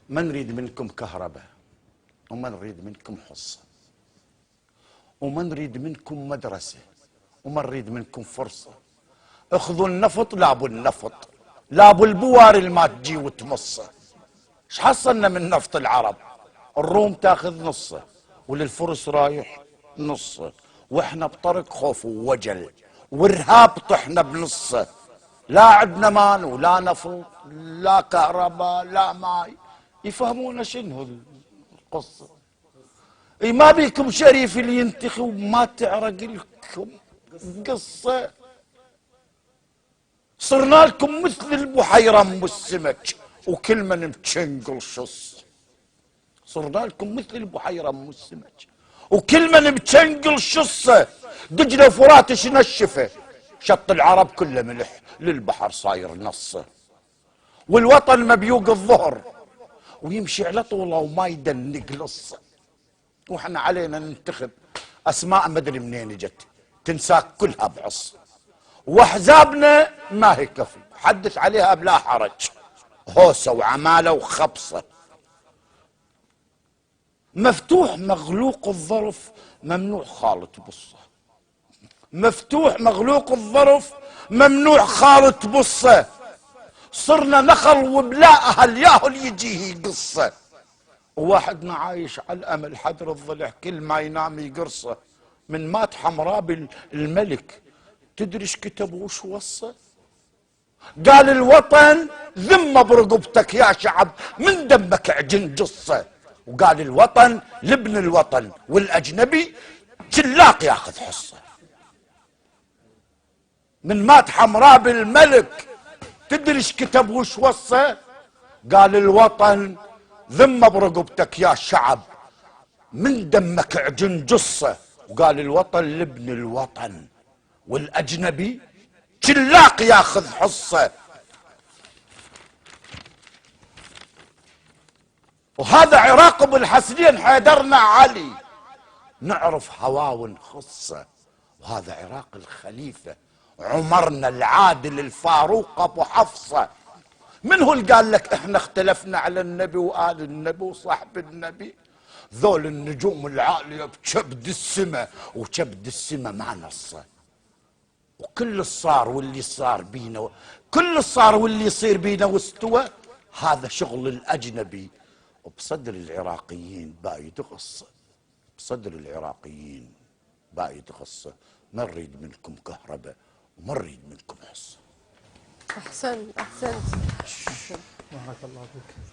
ما نريد منكم كهرباء، وما نريد منكم حصة، وما نريد منكم مدرسة، وما نريد منكم فرصة. اخذوا النفط، لابوا النفط، لابوا البوار ما تجي وتمصه. ايش حصلنا من نفط العرب؟ الروم تاخذ نصه، وللفرس رايح نصه، واحنا بطرق خوف ووجل وارهاب طحنا بنصه. لا عندنا مان ولا نفط، لا كهرباء، لا ماي. يفهمونا شنو القصه؟ اي ما بيكم شريف اللي ينتخب ما تعرق لكم قصه. صرنا لكم مثل البحيره ام السمك، وكل من متشنقل شص. صرنا لكم مثل البحيره ام السمك، وكل من متشنقل شصه. دجله وفرات نشفه، شط العرب كله ملح، للبحر صاير نصه. والوطن مبيوق الظهر، ويمشي على طوله وما يدنق لصه. واحنا علينا ننتخب اسماء مدري منين جت، تنساك كلها بعص. واحزابنا ما هي كفو، حدث عليها بلا حرج، هوسه وعماله وخبصه. مفتوح مغلوق الظرف، ممنوع خالط بصه. مفتوح مغلوق الظرف، ممنوع خالط بصه. صرنا نخل وبلا اهل ياهل يجيه قصه. وواحدنا عايش على الامل حدر الضلع، كل ما ينام يقرصه. من مات حمراء الملك، تدري ايش كتب وش وصى؟ قال الوطن ذمه برقبتك يا شعب، من دمك عجن جصه. وقال الوطن لابن الوطن، والاجنبي شلاق ياخذ حصه. من مات حمراء الملك، تدري ايش كتب وش وصى؟ قال الوطن ذمه برقبتك يا شعب، من دمك عجن جصه. وقال الوطن لابن الوطن، والاجنبي شلاق ياخذ حصه. وهذا عراق ابو الحسنين حيدرنا علي، نعرف هواه ونخصه. وهذا عراق الخليفه عمرنا العادل الفاروق ابو حفصه. من هو اللي قال لك احنا اختلفنا على النبي وآل النبي وصاحب النبي؟ ذول النجوم العاليه بكبد السماء، وكبد السماء ما نصه. وكل الصار واللي صار بينا، كل الصار واللي يصير بينا واستوى، هذا شغل الاجنبي. وبصدر العراقيين بايد غصه، بصدر العراقيين بايد غصه. ما نريد منكم كهرباء، وما نريد منكم حصه. احسنت. بارك الله فيك.